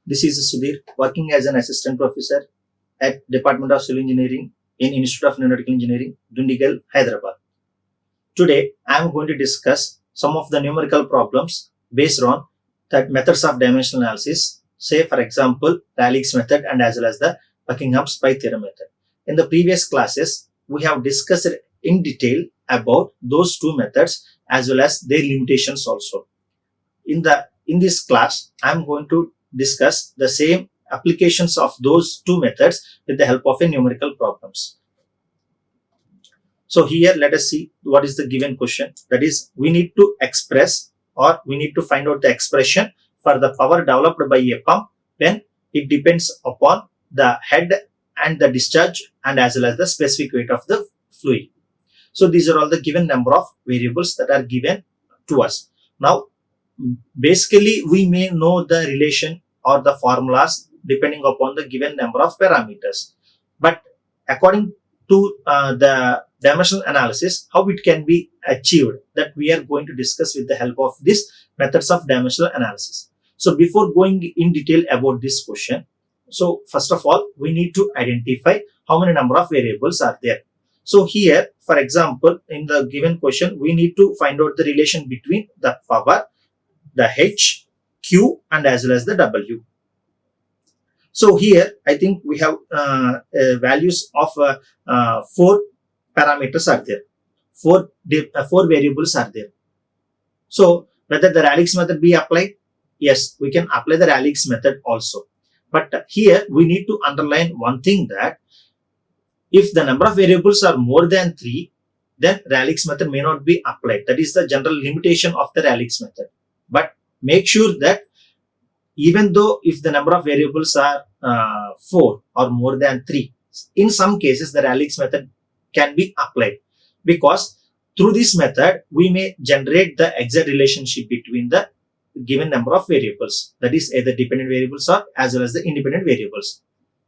This is Sudheer, working as an assistant professor at Department of Civil Engineering in Institute of Aeronautical Engineering, Dundigal, Hyderabad. Today, I am going to discuss some of the numerical problems based on the methods of dimensional analysis, say for example, Raleigh's method and as well as the Buckingham's pi theorem method. In the previous classes, we have discussed in detail about those two methods as well as their limitations also. In this class, I am going to discuss the same applications of those two methods with the help of a numerical problems. So here let us see what is the given question. That is, we need to express or we need to find out the expression for the power developed by a pump when it depends upon the head and the discharge and as well as the specific weight of the fluid. So these are all the given number of variables that are given to us. Now basically we may know the relation or the formulas depending upon the given number of parameters, but according to the dimensional analysis, how it can be achieved, that we are going to discuss with the help of this methods of dimensional analysis. So before going in detail about this question, so first of all we need to identify how many number of variables are there. So here, for example, in the given question, we need to find out the relation between the power, the H, Q and as well as the W. So here I think we have values of 4 parameters are there, four variables are there. So whether the Raleigh's method be applied, yes, we can apply the Raleigh's method also. But here we need to underline one thing, that if the number of variables are more than 3, then Raleigh's method may not be applied. That is the general limitation of the Raleigh's method. But make sure that even though if the number of variables are 4 or more than 3, in some cases the Raleigh's method can be applied, because through this method we may generate the exact relationship between the given number of variables, that is either dependent variables or as well as the independent variables.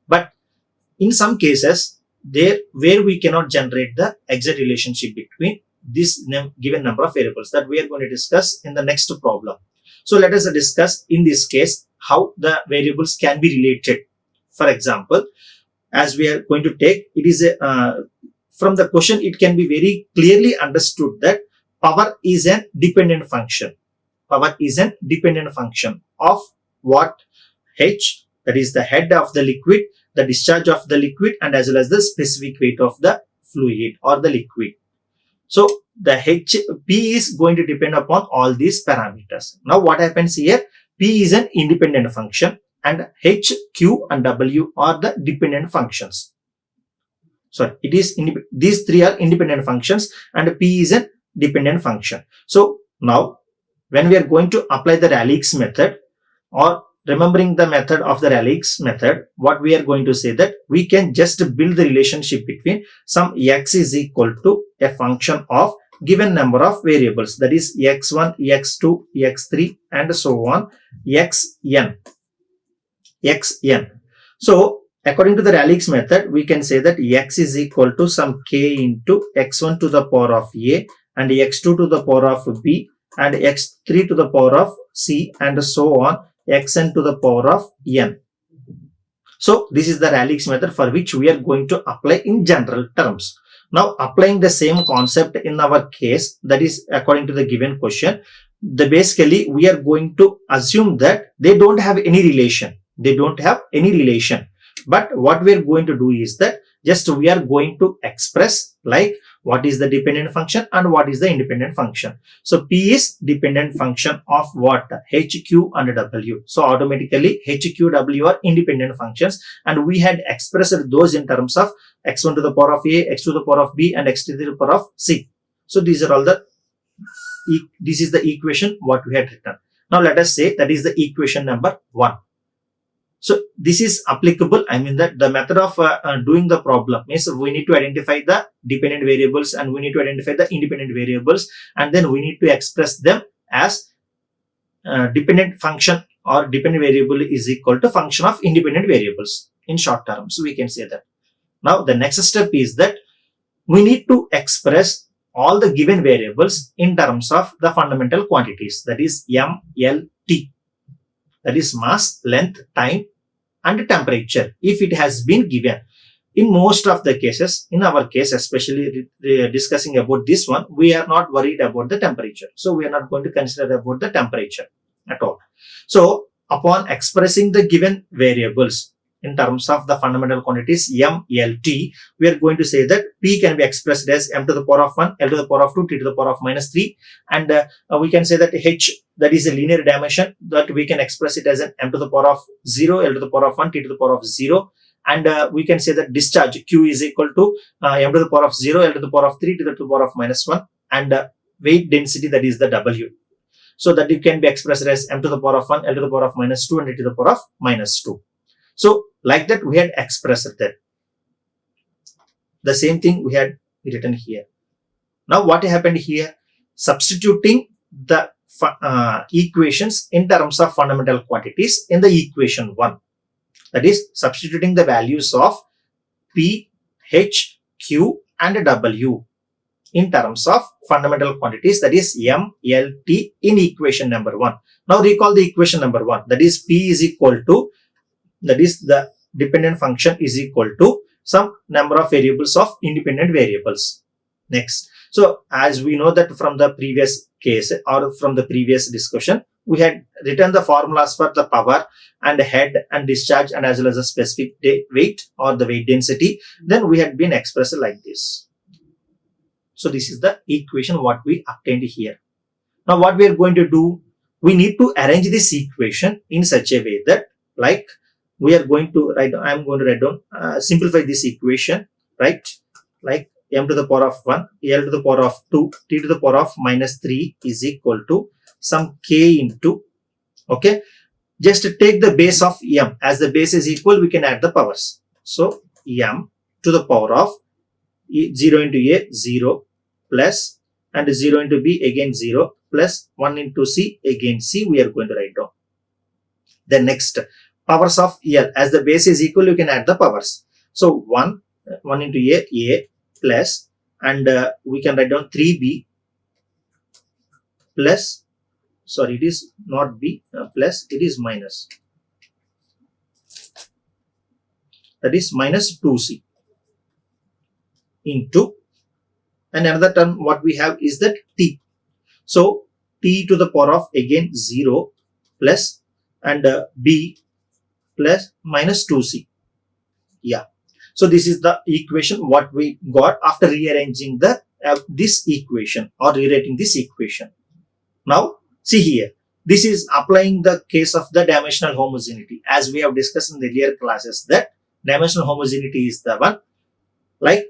But in some cases there where we cannot generate the exact relationship between this given number of variables, that we are going to discuss in the next problem. So let us discuss in this case how the variables can be related. For example, as we are going to take, it is from the question it can be very clearly understood that power is a dependent function. Power is a dependent function of what? H, that is the head of the liquid, the discharge of the liquid and as well as the specific weight of the fluid or the liquid. So the P is going to depend upon all these parameters. Now what happens here? P is an independent function and H, Q and W are the dependent functions. Sorry, it is these three are independent functions and P is a dependent function. So now when we are going to apply the Raleigh's method, or remembering the method of the Raleigh's method, what we are going to say, that we can just build the relationship between some x is equal to a function of given number of variables, that is x1, x2, x3 and so on, xn. So according to the Raleigh's method, we can say that x is equal to some k into x1 to the power of a and x2 to the power of b and x3 to the power of c and so on, xn to the power of n. So this is the Raleigh's method for which we are going to apply in general terms. Now applying the same concept in our case, that is according to the given question, basically we are going to assume that they don't have any relation. They don't have any relation. But what we are going to do is that just we are going to express like what is the dependent function and what is the independent function. So P is dependent function of what? H, Q and W. So automatically H, Q, W are independent functions and we had expressed those in terms of x1 to the power of a, x2 to the power of b and x3 to the power of c. So these are all this is the equation what we had written. Now let us say that is the equation number 1. So this is applicable. I mean that the method of doing the problem is we need to identify the dependent variables and we need to identify the independent variables and then we need to express them as dependent function or dependent variable is equal to function of independent variables in short term. So we can say that. Now the next step is that we need to express all the given variables in terms of the fundamental quantities, that is M, L, T. that is mass, length, time and temperature if it has been given. In most of the cases, in our case especially discussing about this one, we are not worried about the temperature. So we are not going to consider about the temperature at all. So upon expressing the given variables in terms of the fundamental quantities m, l, t, we are going to say that p can be expressed as m to the power of 1, l to the power of 2, t to the power of minus 3, and we can say that h, that is a linear dimension, that we can express it as an m to the power of 0, l to the power of 1, t to the power of 0, and we can say that discharge q is equal to m to the power of 0, l to the power of 3, to the power of minus 1, and weight density, that is the w. So that it can be expressed as m to the power of 1, l to the power of minus 2, and t to the power of minus 2. So like that we had expressed that. The same thing we had written here. Now what happened here? Substituting the equations in terms of fundamental quantities in the equation 1. That is substituting the values of P, H, Q and W in terms of fundamental quantities, that is M, L, T in equation number 1. Now recall the equation number 1, that is P is equal to, that is the dependent function is equal to some number of variables of independent variables. Next, so as we know that from the previous case or from the previous discussion, we had written the formulas for the power and head and discharge and as well as the specific weight or the weight density. Then we had been expressed like this. So this is the equation what we obtained here. Now what we are going to do, we need to arrange this equation in such a way that, like, we are going to write, I am going to write down, simplify this equation, right? Like m to the power of 1, l to the power of 2, t to the power of minus 3 is equal to some k into, okay, just take the base of m. As the base is equal, we can add the powers. So m to the power of 0 into a 0 plus, and 0 into b again 0 plus 1 into c again c, we are going to write down. Then next, powers of l. As the base is equal, you can add the powers. So 1 into a plus, and we can write down 3b plus, sorry, it is not b, plus, it is minus, that is minus 2c into, and another term what we have is that t. So t to the power of again 0 plus, and b plus minus 2c. Yeah. So this is the equation what we got after rearranging the this equation or rewriting this equation. Now see here, this is applying the case of the dimensional homogeneity, as we have discussed in the earlier classes that dimensional homogeneity is the one, like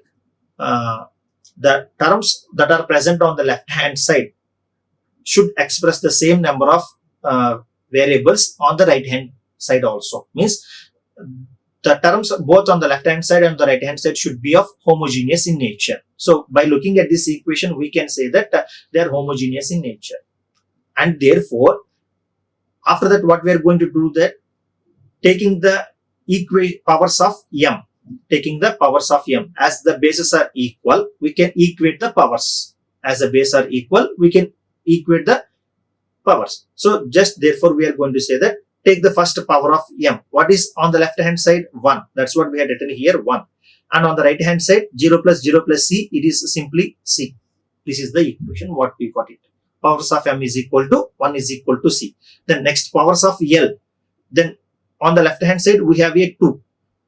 the terms that are present on the left hand side should express the same number of variables on the right hand side also. Means the terms both on the left hand side and the right hand side should be of homogeneous in nature. So by looking at this equation, we can say that they are homogeneous in nature. And therefore, after that, what we are going to do, that taking the powers of m, taking the powers of m, as the bases are equal, we can equate the powers. As the bases are equal, we can equate the powers. So just therefore, we are going to say that take the first power of m. What is on the left hand side? 1. That's what we had written here, 1. And on the right hand side, 0 plus c, it is simply c. This is the equation what we got it. Powers of m is equal to 1 is equal to c. Then next, powers of l. Then on the left hand side, we have a 2.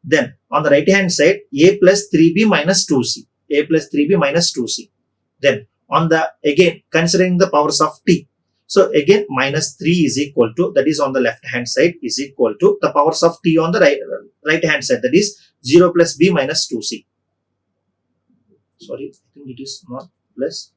Then on the right hand side, a plus 3b minus 2c. A plus 3b minus 2c. Then on the, again, considering the powers of t. So again, minus 3 is equal to, that is on the left hand side, is equal to the powers of t on the right hand side, that is 0 plus b minus 2c. Sorry, I think it is not plus,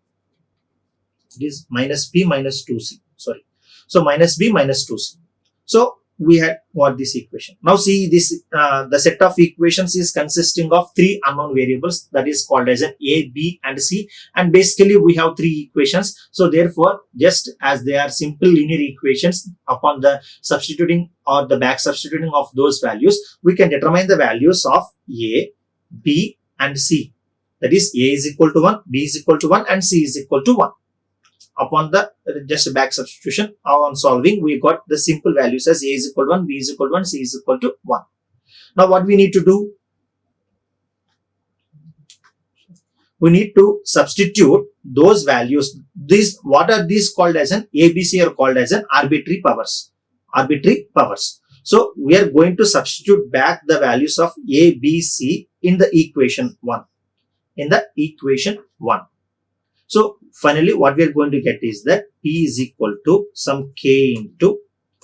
it is minus b minus 2c. Sorry. So minus b minus 2c. So we had got this equation. Now see this, the set of equations is consisting of 3 unknown variables, that is called as an a, b and c, and basically we have 3 equations. So therefore, just as they are simple linear equations, upon the substituting or the back substituting of those values, we can determine the values of a, b and c. That is, a is equal to 1, b is equal to 1 and c is equal to 1. upon the just back substitution on solving, we got the simple values as a is equal to 1, b is equal to 1, c is equal to 1. Now what we need to do? We need to substitute those values. These, what are these called as an ABC, are called as an arbitrary powers. Arbitrary powers. So we are going to substitute back the values of A, B, C in the equation 1. In the equation 1. So finally what we are going to get is that P is equal to some K into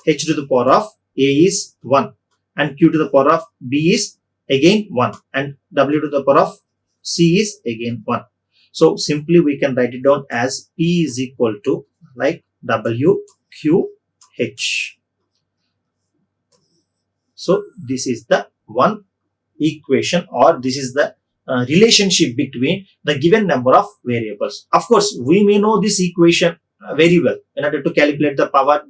H to the power of A is 1 and Q to the power of B is again 1 and W to the power of C is again 1. So simply we can write it down as P is equal to like W, Q, H. So this is the one equation, or this is the relationship between the given number of variables. Of course, we may know this equation very well in order to calculate the power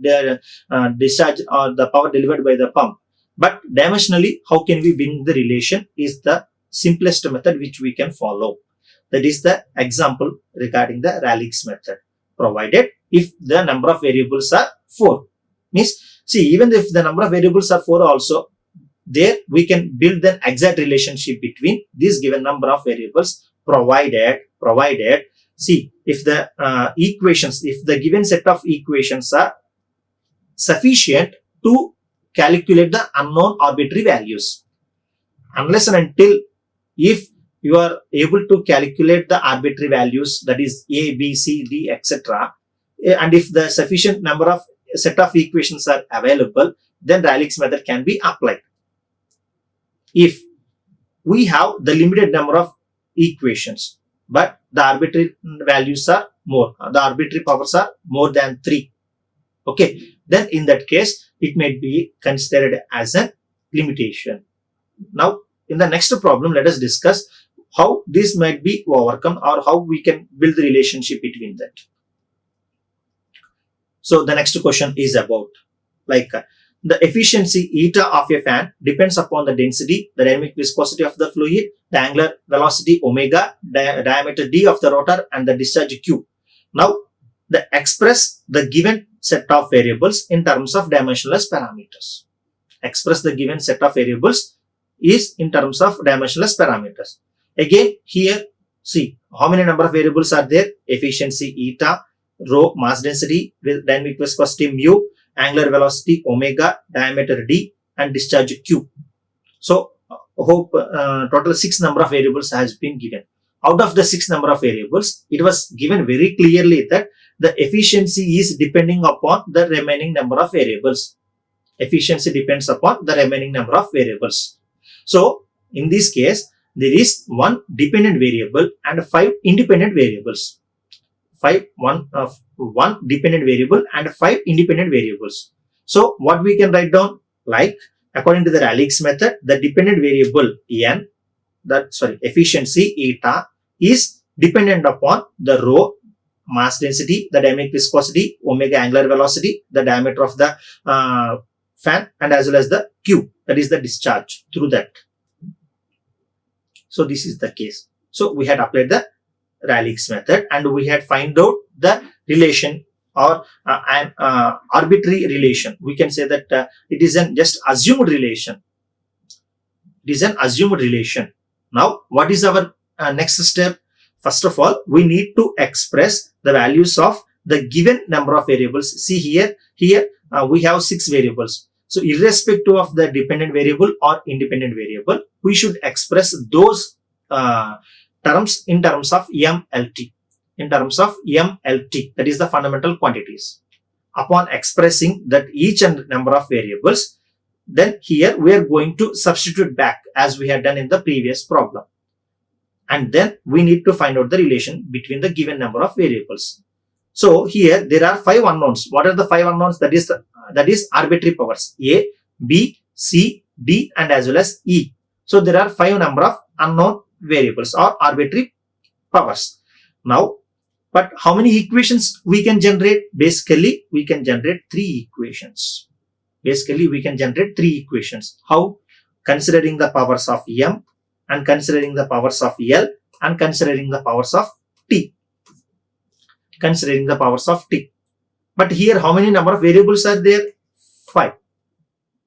discharge or the power delivered by the pump. But dimensionally, how can we bring the relation is the simplest method which we can follow. That is the example regarding the Raleigh's method. Provided if the number of variables are 4. Means, see, even if the number of variables are 4 also, there we can build an exact relationship between this given number of variables, provided, see, if the equations, if the given set of equations are sufficient to calculate the unknown arbitrary values. Unless and until if you are able to calculate the arbitrary values, that is A, B, C, D, etc., and if the sufficient number of set of equations are available, then Raleigh's method can be applied. If we have the limited number of equations, but the arbitrary values are more, the arbitrary powers are more than 3, okay, then in that case, it may be considered as a limitation. Now, in the next problem, let us discuss how this might be overcome or how we can build the relationship between that. So, the next question is about like the efficiency eta of a fan depends upon the density, the dynamic viscosity of the fluid, the angular velocity omega, diameter d of the rotor, and the discharge q. Now, express the given set of variables in terms of dimensionless parameters. Express the given set of variables is in terms of dimensionless parameters. Again, here, see, how many number of variables are there? Efficiency eta, rho, mass density, dynamic viscosity mu, angular velocity omega, diameter d, and discharge q. So, hope total 6 number of variables has been given. Out of the 6 number of variables, it was given very clearly that the efficiency is depending upon the remaining number of variables. Efficiency depends upon the remaining number of variables. So, in this case, there is one dependent variable and 5 independent variables. One dependent variable and 5 independent variables. So, what we can write down? Like, according to the Raleigh's method, the dependent variable n, efficiency eta, is dependent upon the rho, mass density, the dynamic viscosity, omega, angular velocity, the diameter of the fan, and as well as the q, that is the discharge through that. So, this is the case. So, we had applied the Raleigh's method and we had find out the relation or an arbitrary relation. We can say that it is an just assumed relation. It is an assumed relation. Now, what is our next step? First of all, we need to express the values of the given number of variables. See here we have 6 variables. So, irrespective of the dependent variable or independent variable, we should express those terms in terms of MLT. In terms of MLT, that is the fundamental quantities. Upon expressing that each and number of variables, then here we are going to substitute back as we had done in the previous problem. And then we need to find out the relation between the given number of variables. So here there are 5 unknowns. What are the 5 unknowns? That is arbitrary powers A, B, C, D, and as well as E. So there are 5 number of unknown variables or arbitrary powers. Now, but how many equations we can generate? Basically, we can generate 3 equations. How? Considering the powers of M and considering the powers of L and considering the powers of T. considering the powers of t. But here how many number of variables are there? 5.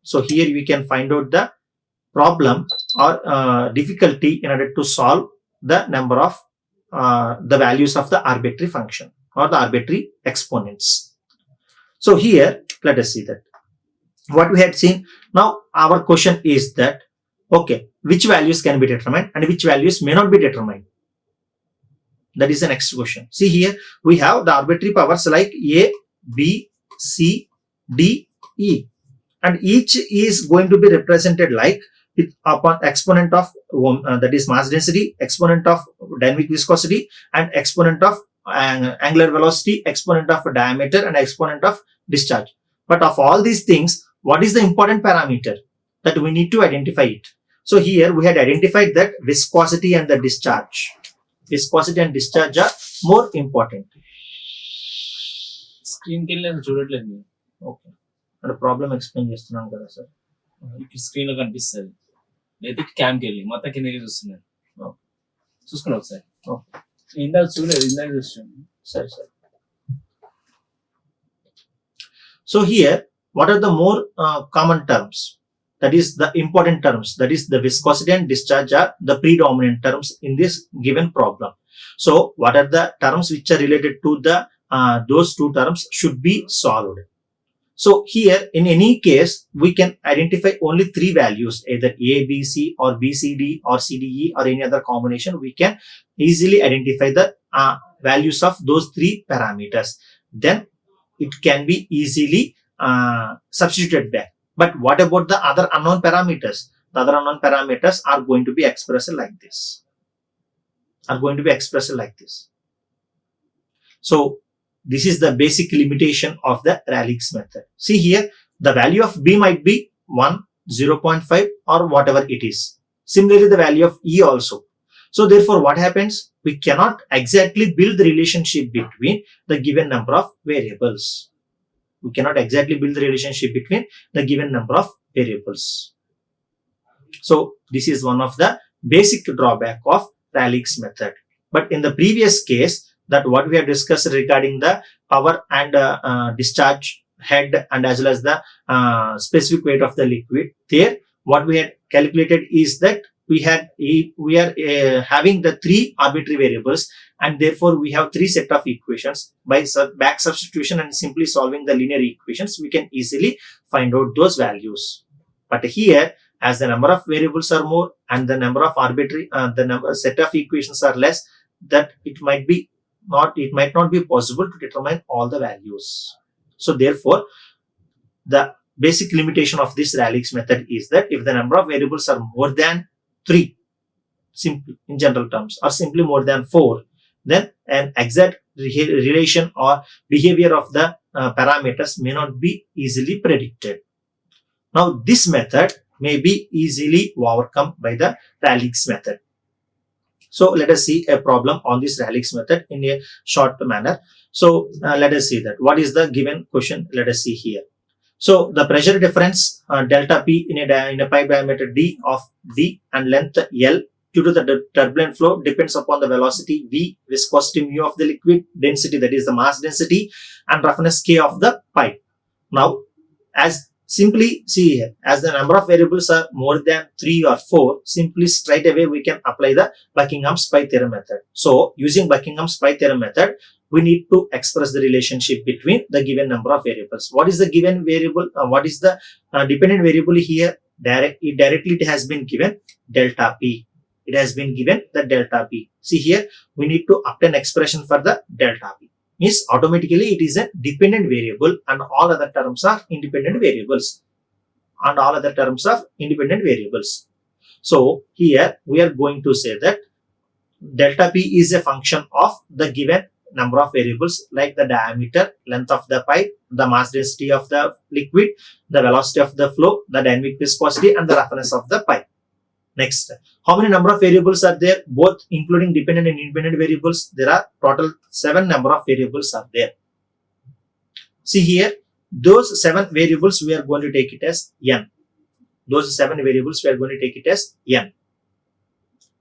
So here we can find out the problem or difficulty in order to solve the number of the values of the arbitrary function or the arbitrary exponents. So here let us see that what we had seen. Now our question is that, okay, which values can be determined and which values may not be determined? That is the next question. See here we have the arbitrary powers like a, b, c, d, e, and each is going to be represented like with upon exponent of that is mass density, exponent of dynamic viscosity, and exponent of angular velocity, exponent of diameter, and exponent of discharge. But of all these things, what is the important parameter that we need to identify it? So here we had identified that viscosity and the discharge. Viscosity and discharge are more important. Screen కి వెళ్ళి చూడట్లేదు మీరు. Okay, అంటే problem explain చేస్తున్నాను కదా sir. Screen లో కనిపిస్తుంది, లేదా క్యామ్కి వెళ్ళి మొత్తం కిందకి చూస్తున్నాను. చూసుకున్నా ఒకసారి. ఇందాక చూడలేదు, ఇందాక చూస్తున్నాను. సరే సరే. So here what are the more common terms? That is the important terms, that is the viscosity and discharge are the predominant terms in this given problem. So what are the terms which are related to the those two terms should be solved. So here in any case we can identify only 3 values, either a, b, c or b, c, d or c, d, e or any other combination. We can easily identify the values of those 3 parameters. Then it can be easily substituted back. But what about the other unknown parameters? The other unknown parameters are going to be expressed like this. So this is the basic limitation of the Rayleigh's method. See here, the value of b might be 1, 0.5 or whatever it is. Similarly, the value of e also. So therefore, what happens? We cannot exactly build the relationship between the given number of variables. We cannot exactly build the relationship between the given number of variables. So this is one of the basic drawback of Rayleigh's method. But in the previous case, that what we have discussed regarding the power and discharge head and as well as the specific weight of the liquid, there what we had calculated is that we are having the 3 arbitrary variables, and therefore we have 3 set of equations. By back substitution and simply solving the linear equations, we can easily find out those values. But here, as the number of variables are more and the number of arbitrary set of equations are less, that it might not be possible to determine all the values. So therefore, the basic limitation of this Rayleigh's method is that if the number of variables are more than 3, simply in general terms, or simply more than 4, then an exact relation or behavior of the parameters may not be easily predicted. Now this method may be easily overcome by the Rayleigh's method. So let us see a problem on this Rayleigh's method in a short manner. So let us see that what is the given question. Let us see here. So the pressure difference delta P in a pipe diameter d of d and length L due to the turbulent flow depends upon the velocity v, viscosity mu of the liquid, density that is the mass density, and roughness k of the pipe. Now as simply see here, as the number of variables are more than 3 or 4, simply straight away we can apply the Buckingham's pi theorem method. So using Buckingham's pi theorem method, we need to express the relationship between the given number of variables. What is the given variable? What is the dependent variable here? Directly it has been given delta P. It has been given the delta P. See here, we need to obtain expression for the delta P. Means automatically it is a dependent variable and all other terms are independent variables. So here we are going to say that delta P is a function of the given number of variables like the diameter, length of the pipe, the mass density of the liquid, the velocity of the flow, the dynamic viscosity, and the roughness of the pipe. Next, how many number of variables are there? Both including dependent and independent variables. There are total 7 number of variables are there. See here, those 7 variables we are going to take it as n. Those 7 variables we are going to take it as n,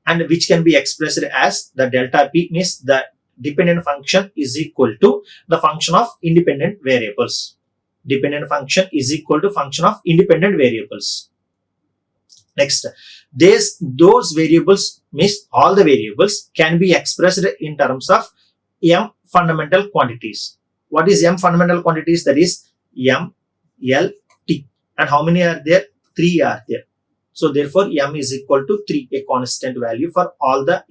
and which can be expressed as the delta P, means the dependent function is equal to the function of independent variables. Dependent function is equal to function of independent variables. Next, those variables means all the variables can be expressed in terms of m fundamental quantities. What is m fundamental quantities? That is m, l, t. And how many are there? 3 are there. So therefore m is equal to 3, a constant value for all the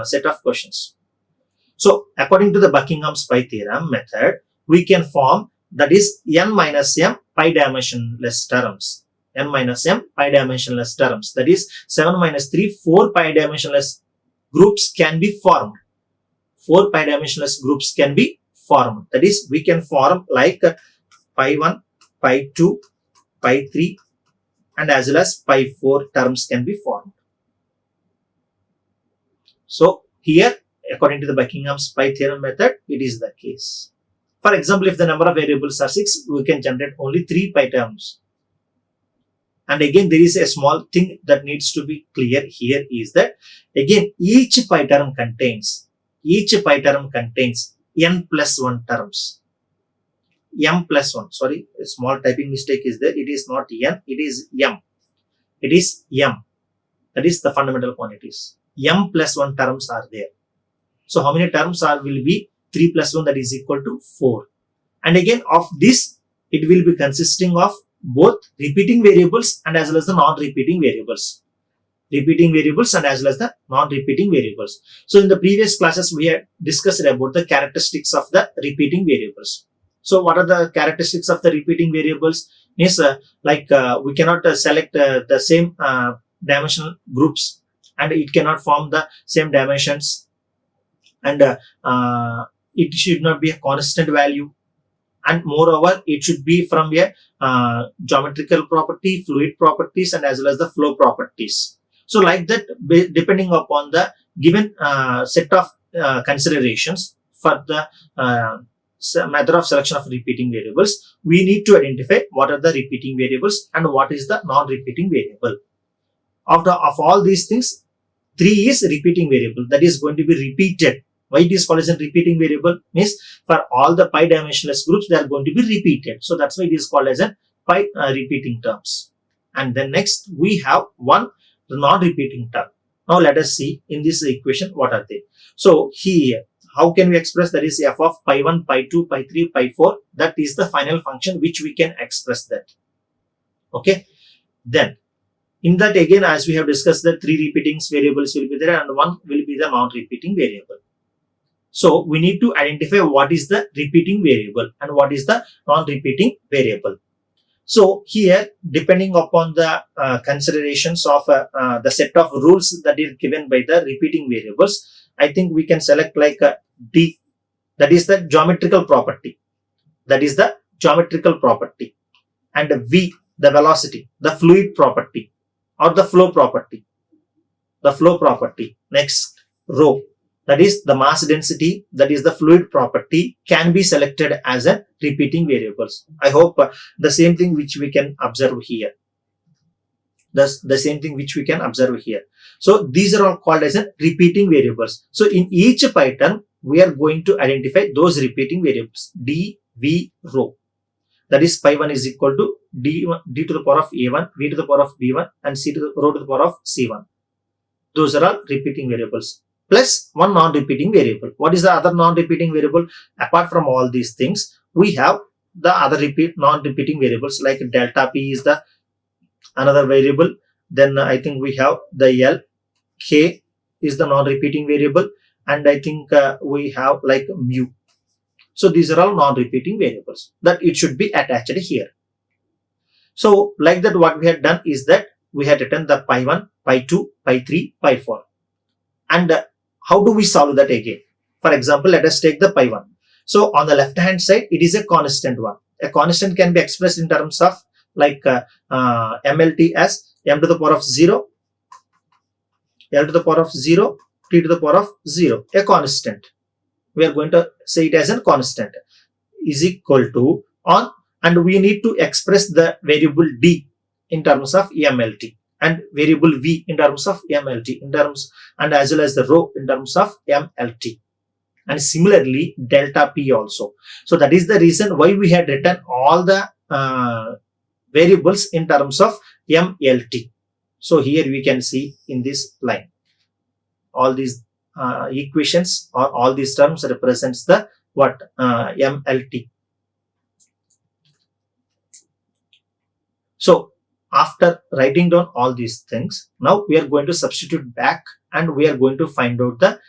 set of questions. So according to the Buckingham's pi theorem method, we can form, that is n minus m pi dimensionless terms. N minus m pi dimensionless terms. That is 7 minus 3, 4 pi dimensionless groups can be formed. 4 pi dimensionless groups can be formed. That is, we can form like pi 1, pi 2, pi 3 and as well as pi 4 terms can be formed. So here, according to the Buckingham's pi theorem method, it is the case. For example, if the number of variables are 6, we can generate only 3 pi terms. And again, there is a small thing that needs to be clear here is that again, each pi term contains n plus 1 terms. M plus 1, sorry, a small typing mistake is there. It is not n, it is m. It is m. That is the fundamental quantities. M plus 1 terms are there. So how many terms will be 3 plus 1, that is equal to 4. And again, of this, it will be consisting of both repeating variables and as well as the non-repeating variables. Repeating variables and as well as the non-repeating variables. So in the previous classes, we had discussed about the characteristics of the repeating variables. So what are the characteristics of the repeating variables? Is we cannot select the same dimensional groups, and it cannot form the same dimensions, and it should not be a constant value, and moreover it should be from a geometrical property, fluid properties and as well as the flow properties. So like that, depending upon the given set of considerations for the method of selection of repeating variables, we need to identify what are the repeating variables and what is the non-repeating variable. Of all these things, 3 is repeating variable, that is going to be repeated. Why it is called as a repeating variable? Means for all the pi dimensionless groups, they are going to be repeated. So that's why it is called as a pi repeating terms. And then next, we have one non-repeating term. Now let us see in this equation what are they. So here, how can we express, that is f of pi 1, pi 2, pi 3, pi 4. That is the final function which we can express that. Okay. Then in that again, as we have discussed, that 3 repeating variables will be there and 1 will be the non-repeating variable. So we need to identify what is the repeating variable and what is the non-repeating variable. So here, depending upon the considerations of the set of rules that is given by the repeating variables, I think we can select like D, that is the geometrical property. That is the geometrical property. And V, the velocity, the fluid property or the flow property. The flow property. Next, rho, that is the mass density, that is the fluid property, can be selected as a repeating variables. I hope the same thing which we can observe here. The same thing which we can observe here. So these are all called as a repeating variables. So in each pi term, we are going to identify those repeating variables D, V, rho. That is pi 1 is equal to D to the power of A1, V to the power of B1 and C to the rho to the power of C1. Those are all repeating variables. Plus one non-repeating variable. What is the other non-repeating variable? Apart from all these things, we have the other non-repeating variables like delta P is the another variable. Then I think we have the L, K is the non-repeating variable, and I think we have like mu. So these are all non-repeating variables that it should be attached here. So like that, what we had done is that we had written the pi 1, pi 2, pi 3, pi 4. And how do we solve that again? For example, let us take the pi 1. So on the left hand side, it is a constant one. A constant can be expressed in terms of like MLT as m to the power of 0, L to the power of 0, T to the power of 0, a constant. We are going to say it as a constant is equal to on, and we need to express the variable D in terms of MLT and variable V in terms of MLT in terms, and as well as the rho in terms of MLT. and similarly delta P also. So that is the reason why we had written all the variables in terms of MLT. So here we can see in this line, all these equations or all these terms represents the what MLT. So after writing down all these things, now we are going to substitute back and we are going to find out the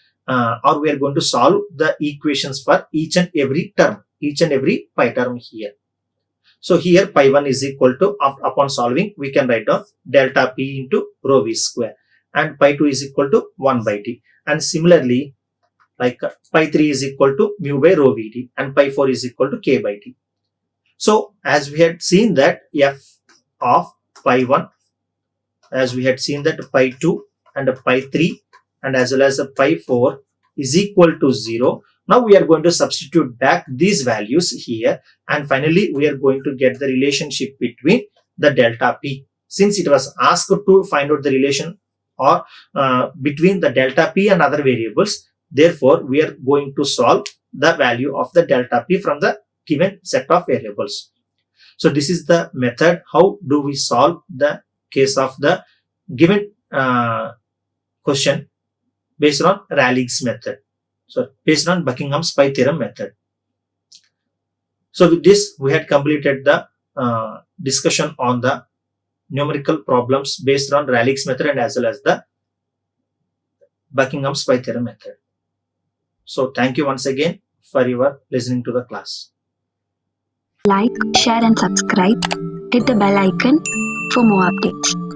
or we are going to solve the equations for each and every term, each and every pi term here. So here pi 1 is equal to, upon solving, we can write down delta P into rho V square, and pi 2 is equal to 1 by D. And similarly, like pi 3 is equal to mu by rho Vd, and pi 4 is equal to K by D. So as we had seen that f of pi 1, as we had seen that pi 2 and pi 3 and as well as pi 4 is equal to 0. Now we are going to substitute back these values here, and finally we are going to get the relationship between the delta P. Since it was asked to find out the relation or between the delta P and other variables, therefore we are going to solve the value of the delta P from the given set of variables. So this is the method. How do we solve the case of the given question based on Rayleigh's method? So based on Buckingham's pi theorem method. So with this, we had completed the discussion on the numerical problems based on Rayleigh's method and as well as the Buckingham's pi theorem method. So thank you once again for your listening to the class. Like, share and subscribe. Hit the bell icon for more updates.